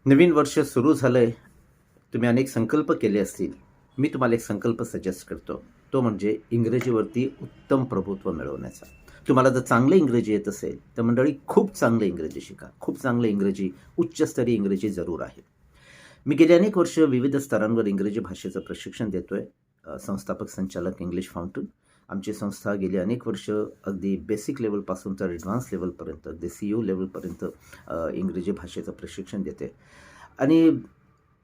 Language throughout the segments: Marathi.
नवीन वर्ष सुरू झालंय. तुम्ही अनेक संकल्प केले असतील. मी तुम्हाला एक संकल्प सजेस्ट करतो. तो म्हणजे इंग्रजीवरती उत्तम प्रभुत्व मिळवण्याचा. तुम्हाला जर चांगलं इंग्रजी येत असेल, तर मंडळी खूप चांगलं इंग्रजी शिका. खूप चांगलं इंग्रजी, उच्चस्तरीय इंग्रजी जरूर आहे. मी गेली अनेक वर्ष विविध स्तरांवर इंग्रजी भाषेचं प्रशिक्षण देतोय. संस्थापक संचालक इंग्लिश फाउंटन. आमची संस्था गेली अनेक वर्ष अगदी बेसिक लेव्हलपासून तर ॲडव्हान्स लेव्हलपर्यंत, अगदी CEO लेव्हलपर्यंत इंग्रजी भाषेचं प्रशिक्षण देते. आणि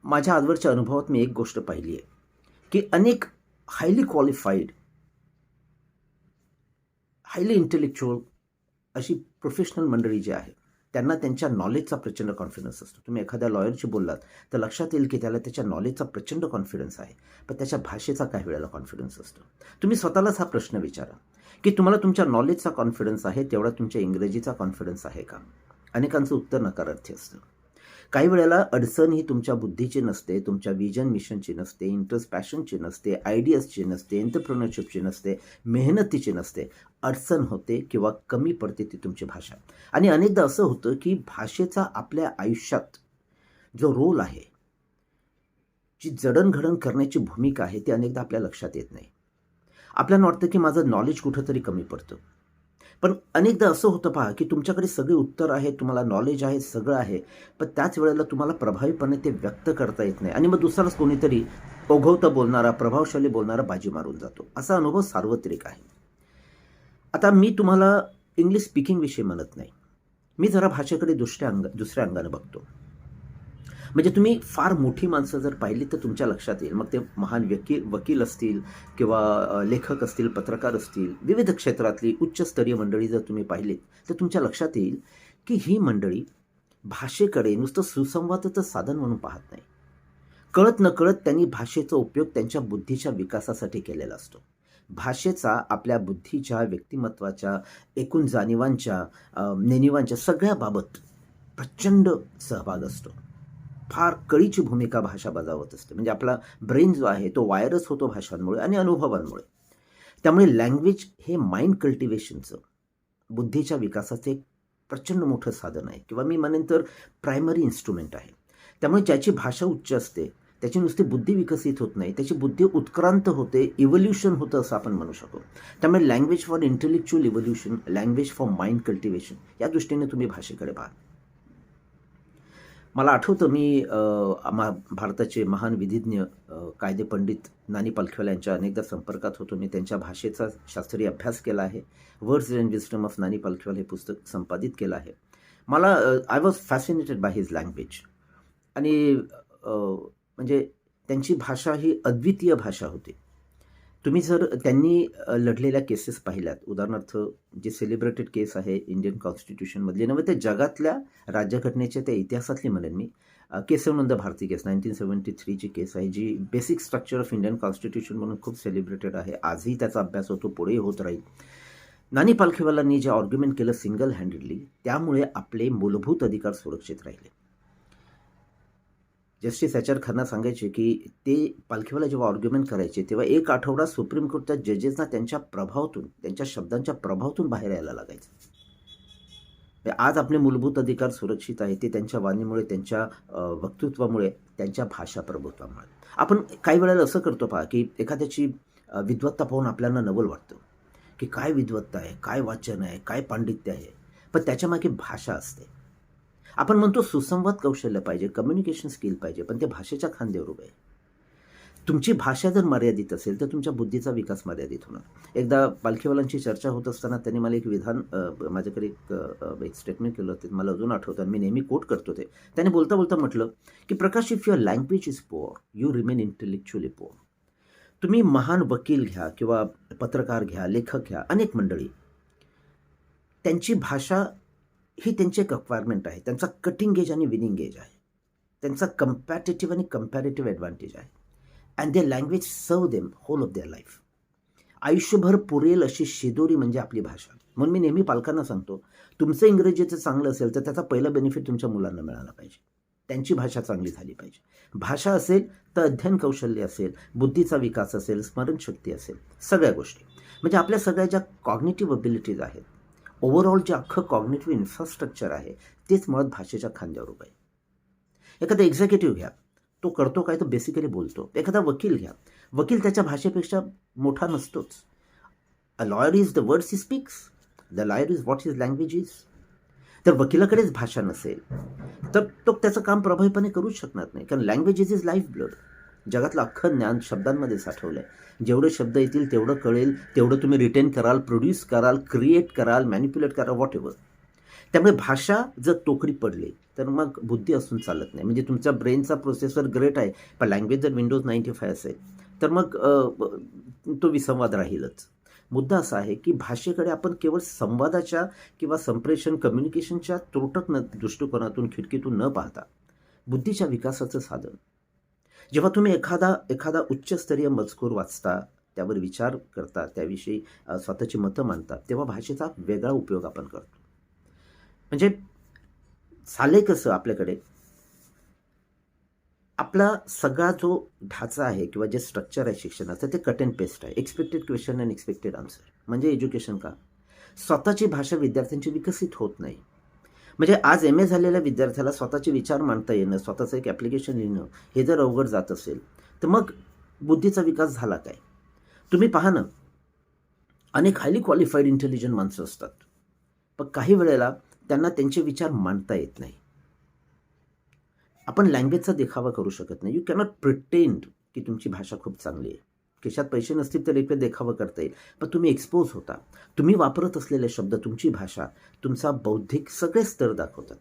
माझ्या आजवरच्या अनुभवात मी एक गोष्ट पाहिली आहे, की अनेक हायली क्वालिफाईड, हायली इंटेलेक्च्युअल अशी प्रोफेशनल मंडळी जी आहे, त्यांना त्यांच्या नॉलेजचा प्रचंड कॉन्फिडन्स असतो. तुम्ही एखाद्या लॉयरशी बोललात, तर लक्षात येईल की त्याला त्याच्या नॉलेजचा प्रचंड कॉन्फिडन्स आहे. पण त्याच्या भाषेचा काही वेळेला कॉन्फिडन्स असतो. तुम्ही स्वतःलाच हा प्रश्न विचारा, की तुम्हाला तुमच्या नॉलेजचा कॉन्फिडन्स आहे, तेवढा तुमच्या इंग्रजीचा कॉन्फिडन्स आहे का? अनेकांचं उत्तर नकारार्थी असतं. काही वेळेला अडचण ही तुमच्या बुद्धीची नसते, तुमच्या विजन मिशनची नसते, इंटरेस्ट पॅशनची नसते, आयडियाजची नसते, एंटरप्रेन्योरशिपची नसते, मेहनतीची नसते. अडचण होते किंवा कमी पडते ती तुमची भाषा. आणि अनेकदा असं होतं की भाषेचा आपल्या आयुष्यात जो रोल आहे, जी जडणघडण करण्याची भूमिका आहे, ती अनेकदा आपल्या लक्षात येत नाही. आपल्याला वाटतं की माझं नॉलेज कुठंतरी कमी पडतं. पण अनेकदा असं होतं पहा, की तुमच्याकडे सगळे उत्तर आहेत, तुम्हाला नॉलेज आहे, सगळं आहे. पण त्याच वेळेला तुम्हाला प्रभावीपणे ते व्यक्त करता येत नाही आणि मग दुसराच कोणीतरी ओघवतं बोलणारा, प्रभावशाली बोलणारा बाजी मारून जातो. असा अनुभव सार्वत्रिक आहे. आता मी तुम्हाला इंग्लिश स्पीकिंगविषयी म्हणत नाही. मी जरा भाषेकडे दुसऱ्या अंगाने बघतो. म्हणजे तुम्ही फार मोठी माणसं जर पाहिली तर तुमच्या लक्षात येईल. मग ते महान वकील असतील किंवा लेखक असतील, पत्रकार असतील, विविध क्षेत्रातली उच्चस्तरीय मंडळी जर तुम्ही पाहिलीत, तर तुमच्या लक्षात येईल की ही मंडळी भाषेकडे नुसतं सुसंवादाचं साधन म्हणून पाहत नाही. कळत-नकळत त्यांनी भाषेचा उपयोग त्यांच्या बुद्धीच्या विकासासाठी केलेला असतो. भाषेचा आपल्या बुद्धीच्या, व्यक्तिमत्त्वाच्या, एकूण जाणीवांच्या, नेणिवांच्या सगळ्याबाबत प्रचंड सहभाग असतो. फार कळीची भूमिका भाषा बजावत असते. म्हणजे आपला ब्रेन जो आहे तो वायरच होतो भाषांमुळे आणि अनुभवांमुळे. त्यामुळे लँग्वेज हे माइंड कल्टिव्हेशनचं, बुद्धीच्या विकासाचं एक प्रचंड मोठं साधन आहे किंवा मी म्हणेन तर प्रायमरी इन्स्ट्रुमेंट आहे. त्यामुळे ज्याची भाषा उच्च असते, त्याची नुसती बुद्धी विकसित होत नाही, त्याची बुद्धी उत्क्रांत होते, इव्होल्यूशन होतं असं आपण म्हणू शकतो. त्यामुळे language for intellectual evolution, language for mind cultivation या दृष्टीने तुम्ही भाषेकडे पहा. मला आठवतं मी भारताचे महान विधिज्ञ कायदे पंडित नानी पालखीवाला यांच्या अनेकदा संपर्कात होतो. मी त्यांच्या भाषेचा शास्त्रीय अभ्यास केला आहे. वर्ड्स अँड विस्डम ऑफ नानी पालखीवाला हे पुस्तक संपादित केलं आहे. मला I was fascinated by his language आणि म्हणजे त्यांची भाषा ही अद्वितीय भाषा होती. तुम्ही जर त्यांनी लढलेल्या केसेस पाहिल्यात, उदाहरणार्थ जे सेलिब्रेटेड केस आहे इंडियन कॉन्स्टिट्यूशनमधली नव्हे तर जगातल्या राज्यघटनेच्या त्या इतिहासातली म्हणेन मी, केशवानंद भारती केस 1973ची केस आहे, जी basic structure of Indian constitution म्हणून खूप सेलिब्रेटेड आहे. आजही त्याचा अभ्यास होतो, पुढेही होत राहील. नानी पालखीवालांनी जे आर्ग्युमेंट केलं सिंगल हँडेडली, त्यामुळे आपले मूलभूत अधिकार सुरक्षित राहिले. जस्टिस एच आर खन्ना सांगायचे की ते पालखीवाला जेव्हा आर्ग्युमेंट करायचे तेव्हा एक आठवडा सुप्रीम कोर्टच्या जजेसना त्यांच्या प्रभावातून, त्यांच्या शब्दांच्या प्रभावातून बाहेर यायला लागायचं. आज आपले मूलभूत अधिकार सुरक्षित आहे ते त्यांच्या वाणीमुळे, त्यांच्या वक्तृत्वामुळे, त्यांच्या भाषा प्रभुत्वामुळे. आपण काही वेळेला असं करतो पहा की एखाद्याची विद्वत्ता पाहून आपल्याला नवल वाटतं की काय विद्वत्ता आहे, काय वाचन आहे, काय पांडित्य आहे. पण त्याच्यामागे भाषा असते. आपण म्हणतो सुसंवाद कौशल्य पाहिजे, कम्युनिकेशन स्किल पाहिजे, पण ते भाषेच्या खांद्यावर उभे आहे. तुमची भाषा जर मर्यादित असेल तर तुमच्या बुद्धीचा विकास मर्यादित होणार. एकदा पालखीवालांची चर्चा होत असताना त्यांनी मला एक विधान माझ्याकडे एक स्टेटमेंट केलं होतं, मला अजून आठवतं, मी नेहमी कोट करतो ते. त्याने बोलता बोलता म्हटलं की Prakash, if your language is poor you remain intellectually poor. तुम्ही महान वकील घ्या किंवा पत्रकार घ्या, लेखक घ्या, अनेक मंडळी, त्यांची भाषा ही त्यांची एक अक्वायरमेंट आहे. त्यांचा कटिंग एज आणि विनिंग एज आहे. त्यांचा कम्पॅटिटिव्ह आणि कम्पॅरेटिव्ह ॲडव्हान्टेज आहे. And their language serve them whole of their life. आयुष्यभर पुरेल अशी शिदोरी म्हणजे आपली भाषा. म्हणून मी नेहमी पालकांना सांगतो, तुमचं इंग्रजीचं चांगलं असेल तर त्याचा पहिला बेनिफिट तुमच्या मुलांना मिळाला पाहिजे. त्यांची भाषा चांगली झाली पाहिजे. भाषा असेल तर अध्ययन कौशल्य असेल, बुद्धीचा विकास असेल, स्मरणशक्ती असेल, सगळ्या गोष्टी. म्हणजे आपल्या सगळ्या ज्या कॉग्निटिव्ह अबिलिटीज आहेत, ओव्हरऑल जे अख्खं कॉग्निटिव्ह इन्फ्रास्ट्रक्चर आहे, तेच मुळात भाषेच्या खांद्यावर उभं आहे. एखादा एक्झिक्युटिव्ह घ्या, तो करतो काय, तो बेसिकली बोलतो. एखादा वकील घ्या, वकील त्याच्या भाषेपेक्षा मोठा नसतोच. A lawyer is the words he speaks, the lawyer is what his language is. तर वकिलाकडेच भाषा नसेल तर तो त्याचं काम प्रभावीपणे करूच शकणार नाही, कारण language is is life blood. जगातलं अख्खं ज्ञान शब्दांमध्ये साठवलं आहे. जेवढे शब्द येतील तेवढं कळेल, तेवढं तुम्ही रिटेन कराल, प्रोड्यूस कराल, क्रिएट कराल, मॅनिप्युलेट कराल, व्हॉट एव्हर. त्यामुळे भाषा जर तोकडी पडली तर मग बुद्धी असून चालत नाही. म्हणजे तुमचा ब्रेनचा प्रोसेसर ग्रेट आहे, पण लँग्वेज जर विंडोज 95 असेल तर मग तो विसंवाद राहीलच. मुद्दा असा आहे की भाषेकडे आपण केवळ संवादाच्या किंवा संप्रेषण कम्युनिकेशनच्या त्रोटक दृष्टिकोनातून, खिडकीतून न पाहता बुद्धीच्या विकासाचं साधन. जेव्हा तुम्ही एखादा उच्चस्तरीय मजकूर वाचता, त्यावर विचार करता, त्याविषयी स्वतःची मतं मांडता, तेव्हा भाषेचा वेगळा उपयोग आपण करतो. म्हणजे झाले कसं, आपल्याकडे आपला सगळा जो ढाचा आहे किंवा जे स्ट्रक्चर आहे शिक्षणाचं, ते कट अँड पेस्ट आहे. Expected question and expected answer. म्हणजे एज्युकेशन का? स्वतःची भाषा विद्यार्थ्यांची विकसित होत नाही. म्हणजे आज MA झालेल्या विद्यार्थ्याला स्वतःचे विचार मांडता येणं, स्वतःचं एक ॲप्लिकेशन लिहिणं, हे जर अवघड जात असेल तर मग बुद्धीचा विकास झाला काय? तुम्ही पहा ना, अनेक हायली क्वालिफाईड इंटेलिजंट माणसं असतात, पण काही वेळेला त्यांना त्यांचे विचार मांडता येत नाही. आपण लँग्वेजचा देखावा करू शकत नाही. यू कॅनॉट प्रिटेंड की तुमची भाषा खूप चांगली आहे. खिशात पैसे नसतील तर एक देखावा करता येईल, पण तुम्ही एक्सपोज होता. तुम्ही वापरत असलेले शब्द, तुमची भाषा, तुमचा बौद्धिक सगळे स्तर दाखवतात.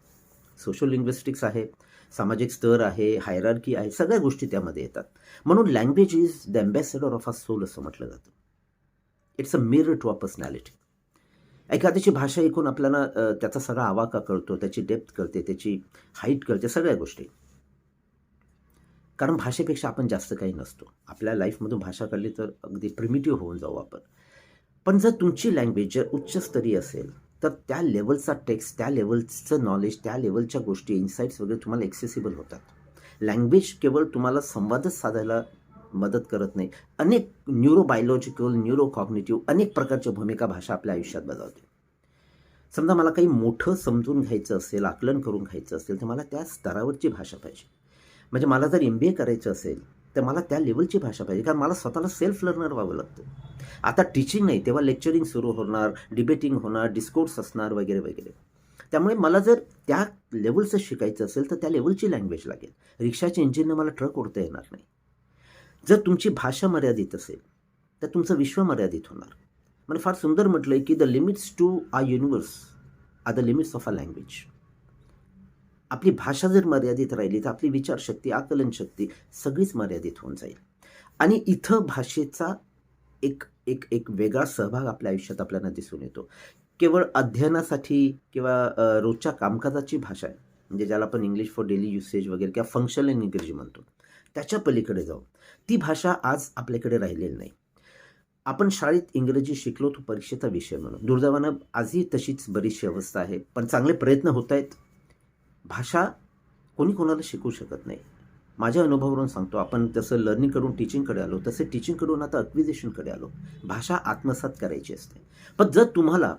सोशल लिंग्विस्टिक्स आहे, सामाजिक स्तर आहे, हायरार्की आहे, सगळ्या गोष्टी त्यामध्ये येतात. म्हणून language is the ambassador of a soul असं म्हटलं जातं. It's a mirror to a personality. एखाद्याची भाषा ऐकून आपल्याला त्याचा सगळा आवाका कळतो, त्याची डेप्थ कळते, त्याची हाईट कळते, सगळ्या गोष्टी. कारण भाषेपेक्षा आपण जास्त काही नसतो. आपल्या लाईफमधून भाषा कळली तर अगदी प्रिमिटिव्ह होऊन जाऊ आपण. पण जर तुमची लँग्वेज जर उच्चस्तरीय असेल तर त्या लेवलचा टेक्स्ट, त्या लेवलचं नॉलेज, त्या लेवलच्या गोष्टी, इन्साईट्स वगैरे तुम्हाला ॲक्सेसिबल होतात. लँग्वेज केवळ तुम्हाला संवादच साधायला मदत करत नाही. अनेक न्यूरोबायोलॉजिकल, न्यूरोकॉग्निटिव्ह अनेक प्रकारच्या भूमिका भाषा आपल्या आयुष्यात बजावते. समजा मला काही मोठं समजून घ्यायचं असेल, आकलन करून घ्यायचं असेल तर मला त्या स्तरावरची भाषा पाहिजे. म्हणजे मला जर MBA करायचं असेल तर मला त्या लेवलची भाषा पाहिजे, कारण मला स्वतःला सेल्फ लर्नर व्हावं लागतं. आता टीचिंग नाही, तेव्हा लेक्चरिंग सुरू होणार, डिबेटिंग होणार, डिस्कोर्स असणार वगैरे वगैरे. त्यामुळे मला जर त्या लेवलचं शिकायचं असेल तर त्या लेवलची लँग्वेज लागेल. रिक्षाच्या इंजिननं मला ट्रक ओढता येणार नाही. जर तुमची भाषा मर्यादित असेल तर तुमचं विश्व मर्यादित होणार. म्हणजे फार सुंदर म्हटलं आहे की the limits to a universe are the limits of a language. आपली भाषा जर मर्यादित राहिली तर आपली विचारशक्ती, आकलनशक्ती सगळीच मर्यादित होऊन जाईल. आणि इथं भाषेचा एक एक एक वेगळा सहभाग आपल्या आयुष्यात आपल्याला दिसून येतो. केवळ अध्ययनासाठी किंवा रोजच्या कामकाजाची भाषा आहे, म्हणजे ज्याला आपण इंग्लिश फॉर डेली युसेज वगैरे किंवा फंक्शनल इंग्रजी म्हणतो, त्याच्या पलीकडे जाऊ ती भाषा आज आपल्याकडे राहिलेली नाही. आपण शाळेत इंग्रजी शिकलो तो परीक्षेचा विषय म्हणून. दुर्दैवानं आजही तशीच बरीचशी अवस्था आहे, पण चांगले प्रयत्न होत आहेत. भाषा कोणी कोणाला शिकवू शकत नाही. माझ्या अनुभवावरून सांगतो, आपण जसं लर्निंगकडून टीचिंगकडे आलो तसे टीचिंगकडून आता अक्विजिशनकडे आलो. भाषा आत्मसात करायची असते. पण जर तुम्हाला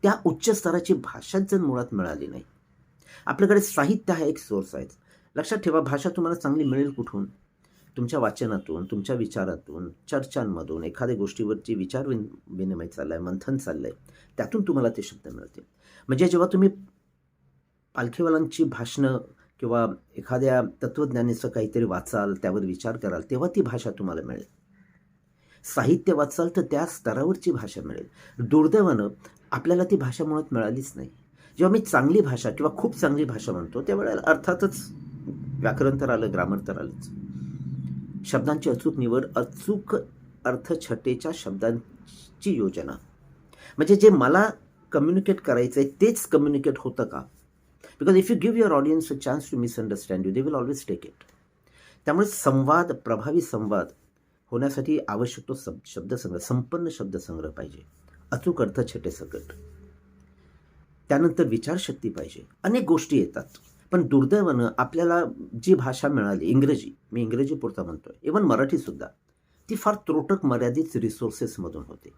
त्या उच्च स्तराची भाषाच जर मुळात मिळाली नाही, आपल्याकडे साहित्य हा एक सोर्स आहे. लक्षात ठेवा, भाषा तुम्हाला चांगली मिळेल कुठून? तुमच्या वाचनातून, तुमच्या विचारातून, चर्चांमधून, एखाद्या गोष्टीवरची विचार विनिमय चालला आहे, मंथन चाललं आहे, त्यातून तुम्हाला ते शब्द मिळतील. म्हणजे जेव्हा तुम्ही पालखीवालांची भाषणं किंवा एखाद्या तत्त्वज्ञानीचं काहीतरी वाचाल, त्यावर विचार कराल, तेव्हा ती भाषा तुम्हाला मिळेल. साहित्य वाचाल तर त्या स्तरावरची भाषा मिळेल. दुर्दैवानं आपल्याला ती भाषा मुळात मिळालीच नाही. जेव्हा मी चांगली भाषा किंवा खूप चांगली भाषा म्हणतो त्यावेळेला अर्थातच व्याकरण तर आलं, ग्रामर तर आलंच. शब्दांची अचूक निवड, अचूक अर्थछटेच्या शब्दांची योजना. म्हणजे जे मला कम्युनिकेट करायचं आहे तेच कम्युनिकेट होतं का? Because if you give your audience a chance to misunderstand you, they will always take it. त्यामुळे संवाद, प्रभावी संवाद होण्यासाठी आवश्यक तो शब्दसंग्रह, संपन्न शब्दसंग्रह पाहिजे, अचूक अर्थछटे सकट. त्यानंतर विचारशक्ती पाहिजे. अनेक गोष्टी येतात. पण दुर्दैवानं आपल्याला जी भाषा मिळाली, इंग्रजी, मी इंग्रजी पुरता म्हणतोय, इव्हन मराठीसुद्धा, ती फार त्रोटक मर्यादित रिसोर्सेसमधून होते.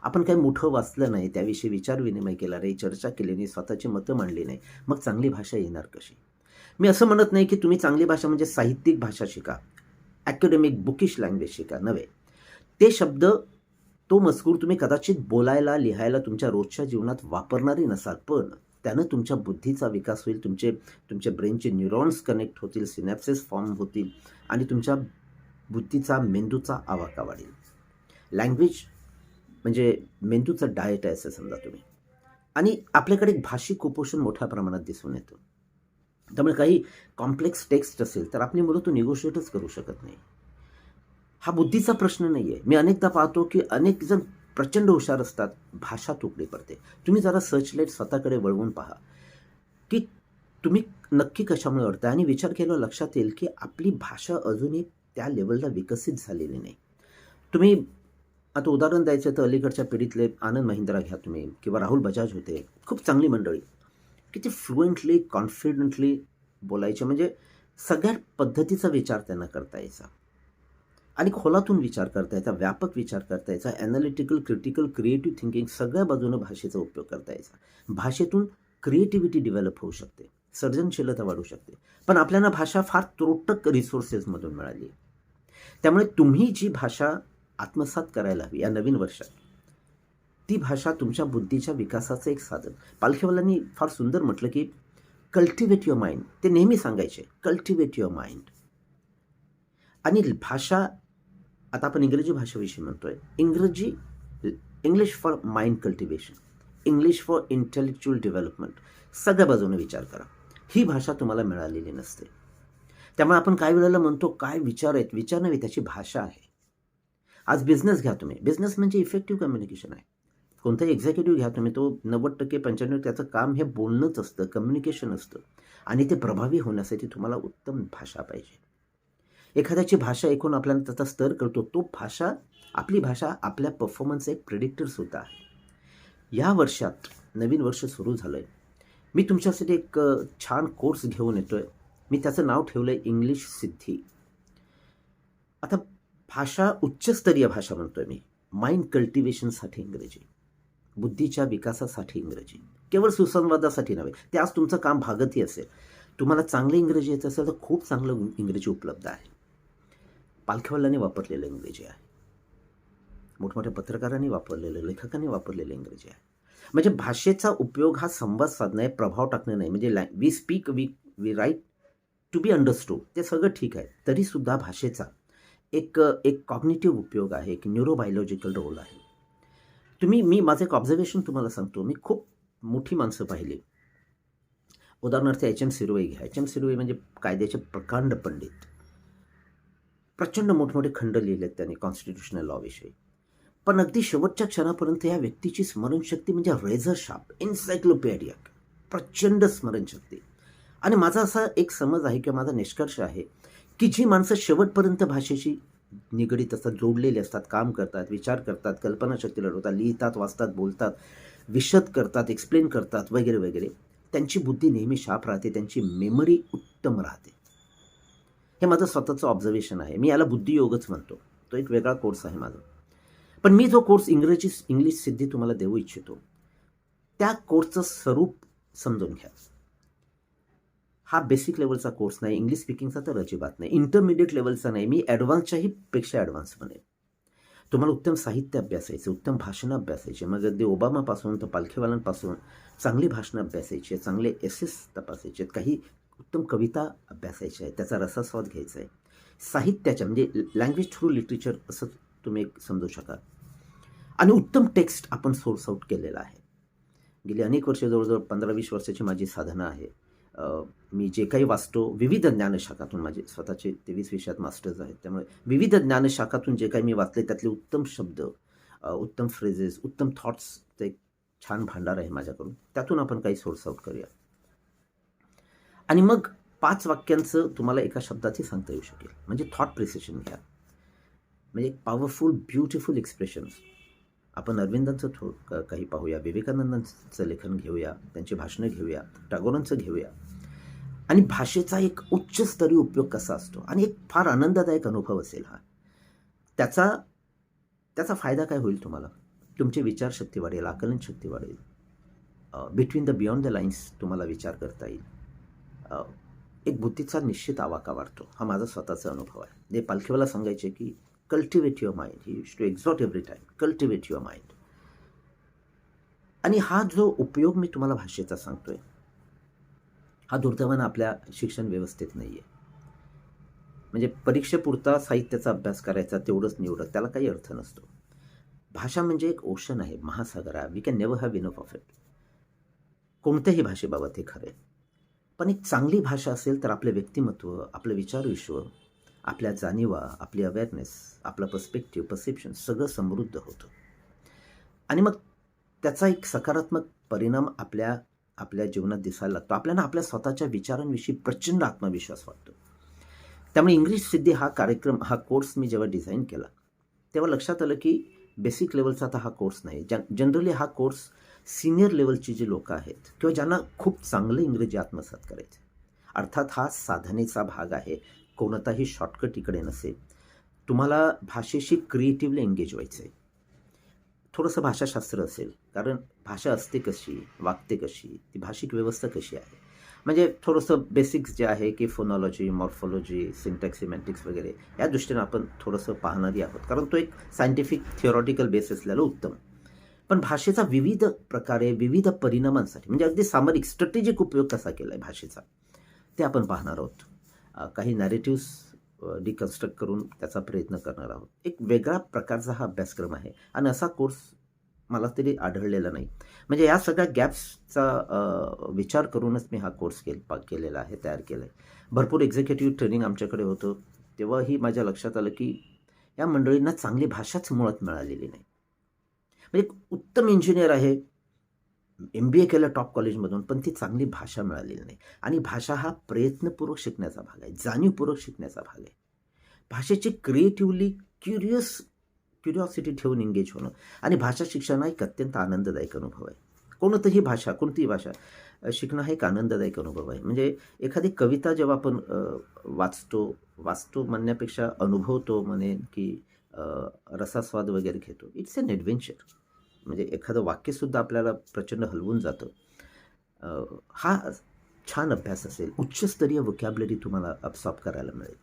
आपण काही मोठं वाचलं नाही, त्याविषयी विचार विनिमय केला नाही, चर्चा केली नाही, स्वतःची मतं मांडली नाही, मग चांगली भाषा येणार कशी? मी असं म्हणत नाही की तुम्ही चांगली भाषा म्हणजे साहित्यिक भाषा शिका, ॲकॅडमिक बुकिश लँग्वेज शिका, नव्हे. ते शब्द, तो मजकूर तुम्ही कदाचित बोलायला, लिहायला तुमच्या रोजच्या जीवनात वापरणारे नसाल, पण त्यानं तुमच्या बुद्धीचा विकास होईल, तुमचे ब्रेनचे न्यूरॉन्स कनेक्ट होतील, सिनॅप्सेस फॉर्म होतील आणि तुमच्या बुद्धीचा, मेंदूचा आवाका वाढेल. लँग्वेज म्हणजे मेंदूचं डाएट आहे असं समजा तुम्ही. आणि आपल्याकडे एक भाषिक कुपोषण मोठ्या प्रमाणात दिसून येतं. त्यामुळे काही कॉम्प्लेक्स टेक्स्ट असेल तर आपली मुलं तो निगोशिएटच करू शकत नाही. हा बुद्धीचा प्रश्न नाही आहे. मी अनेकदा पाहतो की अनेक जण प्रचंड हुशार असतात, भाषा तुकडी पडते. तुम्ही जरा सर्चलाईट स्वतःकडे वळवून पहा की तुम्ही नक्की कशामुळे अडताय आणि विचार केल्यावर लक्षात येईल की आपली भाषा अजूनही त्या लेवलला विकसित झालेली नाही. तुम्ही आता उदाहरण द्यायचं तर अलीकडच्या पिढीतले आनंद महिंद्रा घ्या तुम्ही, किंवा राहुल बजाज होते, खूप चांगली मंडळी. किती फ्लुएंटली, कॉन्फिडंटली बोलायचे, म्हणजे सगळ्या पद्धतीचा विचार त्यांना करता यायचा आणि खोलातून विचार करता यायचा, व्यापक विचार करता यायचा, ॲनालिटिकल, क्रिटिकल, क्रिएटिव्ह थिंकिंग सगळ्या बाजूनं भाषेचा उपयोग करता यायचा. भाषेतून क्रिएटिव्हिटी डेव्हलप होऊ शकते, सर्जनशीलता वाढू शकते. पण आपल्याला भाषा फार त्रोटक रिसोर्सेसमधून मिळाली आहे. त्यामुळे तुम्ही जी भाषा आत्मसात करायला हवी या नवीन वर्षात, ती भाषा तुमच्या बुद्धीच्या विकासाचं एक साधन. पालखेवालांनी फार सुंदर म्हटलं की कल्टिवेट युअर माइंड. ते नेहमी सांगायचे, कल्टिवेट युअर माइंड. आणि भाषा, आता आपण इंग्रजी भाषेविषयी म्हणतोय, English for mind cultivation, English for intellectual development. सगळ्या बाजूने विचार करा. ही भाषा तुम्हाला मिळालेली नसते. त्यामुळे आपण काही वेळेला म्हणतो काय विचार आहेत, विचार नव्हे, त्याची भाषा आहे. आज बिझनेस घ्या तुम्ही, बिझनेस म्हणजे इफेक्टिव्ह कम्युनिकेशन आहे. कोणताही एक्झिक्युटिव्ह घ्या तुम्ही, तो 90% 95% त्याचं काम हे बोलणंच असतं, कम्युनिकेशन असतं. आणि ते प्रभावी होण्यासाठी तुम्हाला उत्तम भाषा पाहिजे. एखाद्याची भाषा ऐकून आपल्याला त्याचा स्तर कळतो. आपली भाषा आपल्या परफॉर्मन्सचा एक प्रेडिक्टरसुद्धा आहे. या वर्षात नवीन वर्ष सुरू झालं आहे. मी तुमच्यासाठी एक छान कोर्स घेऊन येतो आहे. मी त्याचं नाव ठेवलं आहे इंग्लिश सिद्धी. आता भाषा, उच्चस्तरीय भाषा म्हणतोय मी. माइंड कल्टिवेशनसाठी इंग्रजी, बुद्धीच्या विकासासाठी इंग्रजी, केवळ सुसंवादासाठी नव्हे. ते आज तुमचं काम भागतही असेल. तुम्हाला चांगलं इंग्रजी येत असेल तर खूप चांगलं इंग्रजी उपलब्ध आहे. पालखेवाल्यांनी वापरलेलं इंग्रजी आहे, मोठमोठ्या पत्रकारांनी वापरलेलं, लेखकांनी वापरलेलं इंग्रजी आहे. म्हणजे भाषेचा उपयोग हा संवाद साधणं आहे, प्रभाव टाकणं नाही. म्हणजे we speak, we write to be understood, ते सगळं ठीक आहे. तरीसुद्धा भाषेचा एक कॉग्निटिव्ह उपयोग आहे, एक न्यूरोबायोलॉजिकल रोल आहे. मी माझं एक ऑब्झर्वेशन तुम्हाला सांगतो. मी खूप मोठी माणसं पाहिली. उदाहरणार्थ एच.एम. सिरुई घ्या. एच.एम. सिरुई म्हणजे कायद्याचे प्रकांड पंडित. प्रचंड मोठमोठे खंड लिहिलेत त्यांनी कॉन्स्टिट्यूशनल लॉविषयी. पण अगदी शेवटच्या क्षणापर्यंत या व्यक्तीची स्मरणशक्ती म्हणजे रेझर शार्प, एन्सायक्लोपीडिया, प्रचंड स्मरणशक्ती. आणि माझा असा एक समज आहे किंवा माझा निष्कर्ष आहे की जी माणसं शेवटपर्यंत भाषेशी निगडीत असतात, जोडलेली असतात, काम करतात, विचार करतात, कल्पनाशक्ती लढवतात, लिहितात, वाचतात, बोलतात, विशद करतात, एक्सप्लेन करतात, वगैरे वगैरे, त्यांची बुद्धी नेहमी शार्प राहते, त्यांची मेमरी उत्तम राहते. हे माझं स्वतःचं ऑब्झर्वेशन आहे. मी याला बुद्धियोगच म्हणतो. तो एक वेगळा कोर्स आहे माझा. पण मी जो कोर्स इंग्लिश सिद्धी तुम्हाला देऊ इच्छितो, त्या कोर्सचं स्वरूप समजून घ्या. हा बेसिक लेवलचा कोर्स नाही, इंग्लिश स्पीकिंगचा तर अजिबात नाही, इंटरमिडिएट लेवलचा नाही, मी ॲडव्हान्सच्याही पेक्षा ॲडव्हान्स बनेल. तुम्हाला उत्तम साहित्य अभ्यासायचे, उत्तम भाषणं अभ्यासायचे, मग अगदी ओबामापासून तर पालखेवालांपासून चांगली भाषणं अभ्यासायची, चांगले एसेस तपासायचे, काही उत्तम कविता अभ्यासायच्या आहेत, त्याचा रसास्वाद घ्यायचा आहे. साहित्याच्या म्हणजे लँग्वेज थ्रू लिटरेचर असं तुम्ही एक समजू शकाल. आणि उत्तम टेक्स्ट आपण सोर्स आउट केलेला आहे. गेली अनेक वर्ष, जवळजवळ 15-20 वर्षाची माझी साधना आहे. मी जे काही वाचतो, विविध ज्ञानशाखातून, माझे स्वतःचे 23 विषयात मास्टर्स आहेत, त्यामुळे विविध ज्ञानशाखातून जे काही मी वाचले त्यातले उत्तम शब्द, उत्तम फ्रेजेस, उत्तम थॉट्सचं एक छान भांडार आहे माझ्याकडून. त्यातून आपण काही सोर्स आउट करूया. आणि मग 5 वाक्यांचं तुम्हाला एका शब्दातही सांगता येऊ शकेल. म्हणजे थॉट प्रिसिशन घ्या. म्हणजे पॉवरफुल, ब्युटिफुल एक्सप्रेशन्स. आपण अरविंदांचं काही पाहूया, विवेकानंदांचं लेखन घेऊया, त्यांची भाषणं घेऊया, टागोरांचं घेऊया. आणि भाषेचा एक उच्चस्तरीय उपयोग कसा असतो आणि एक फार आनंददायक अनुभव असेल हा. त्याचा फायदा काय होईल तुम्हाला? तुमची विचारशक्ती वाढेल, आकलनशक्ती वाढेल, between the beyond the lines तुम्हाला विचार करता येईल. एक बुद्धीचा निश्चित आवाका वाढतो. हा माझा स्वतःचा अनुभव आहे. जे पालखीवाला सांगायचे की cultivate your mind, he used to exhort every time, cultivate your mind. आणि हा जो उपयोग मी तुम्हाला भाषेचा सांगतोय, हा दुर्दैवानं आपल्या शिक्षण व्यवस्थेत नाही आहे. म्हणजे परीक्षेपुरता साहित्याचा अभ्यास करायचा, तेवढंच निवडत, त्याला काही अर्थ नसतो. भाषा म्हणजे एक ओशन आहे, महासागर आहे. We can never have enough of it. कोणत्याही भाषेबाबत हे खरं आहे. पण एक चांगली भाषा असेल तर आपलं व्यक्तिमत्व, आपलं विचारविश्व, आपल्या जाणीवा, आपली अवेअरनेस, आपलं पर्स्पेक्टिव्ह, परसेप्शन सगळं समृद्ध होतं. आणि मग त्याचा एक सकारात्मक परिणाम आपल्या जीवनात दिसायला लागतो. आपल्याला आपल्या स्वतःच्या विचारांविषयी प्रचंड आत्मविश्वास वाटतो. त्यामुळे इंग्लिश सिद्धी हा कार्यक्रम, हा कोर्स मी जेव्हा डिझाईन केला, तेव्हा लक्षात आलं की बेसिक लेवलचा आता हा कोर्स नाही. जनरली हा कोर्स सिनियर लेवलची जी लोकं आहेत किंवा ज्यांना खूप चांगलं इंग्रजी आत्मसात करायचं, अर्थात हा साधनेचा भाग आहे. कोणताही शॉर्टकट इकडे नसेल. तुम्हाला भाषेशी क्रिएटिव्हली एंगेज व्हायचं आहे. थोडंसं भाषाशास्त्र असेल, कारण भाषा असते कशी, वागते कशी, ती भाषिक व्यवस्था कशी आहे, म्हणजे थोडंसं बेसिक्स जे आहे की फोनॉलॉजी, मॉर्फॉलॉजी, सिंटॅक्स, सिमॅन्टिक्स वगैरे या दृष्टीनं आपण थोडंसं पाहणारी आहोत, कारण तो एक सायंटिफिक थिओरॉटिकल बेस असलेलं उत्तम. पण भाषेचा विविध प्रकारे, विविध परिणामांसाठी, म्हणजे अगदी सामरिक स्ट्रॅटेजिक उपयोग कसा केला आहे भाषेचा, ते आपण पाहणार आहोत. काही नॅरेटिव्स डिकन्स्ट्रक्ट करून त्याचा प्रयत्न करणार आहोत. एक वेगळा प्रकारचा हा अभ्यासक्रम आहे आणि असा कोर्स मला तरी आढळलेला नाही. म्हणजे या सगळ्या गॅप्सचा विचार करूनच मी हा कोर्स केलेला आहे, तयार केला आहे. भरपूर एक्झिक्युटिव्ह ट्रेनिंग आमच्याकडे होतं. तेव्हाही माझ्या लक्षात आलं की या मंडळींना चांगली भाषाच मुळात मिळालेली नाही. म्हणजे एक उत्तम इंजिनियर आहे, MBA केलं टॉप कॉलेजमधून, पण ती चांगली भाषा मिळालेली नाही. आणि भाषा हा प्रयत्नपूर्वक शिकण्याचा भाग आहे, जाणीवपूर्वक शिकण्याचा भाग आहे. भाषेची क्रिएटिव्हली क्युरिओसिटी ठेवून एंगेज होणं आणि भाषा शिक्षण हा एक अत्यंत आनंददायक अनुभव आहे. कोणतीही भाषा शिकणं हा एक आनंददायक अनुभव आहे. म्हणजे एखादी कविता जेव्हा आपण वाचतो म्हणण्यापेक्षा अनुभवतो म्हणेन की रसास्वाद वगैरे घेतो. It's an adventure. म्हणजे एखादं वाक्यसुद्धा आपल्याला प्रचंड हलवून जातं. हा छान अभ्यास असेल, उच्चस्तरीय व्होकॅब्युलरी तुम्हाला अब्सॉर्ब करायला मिळेल.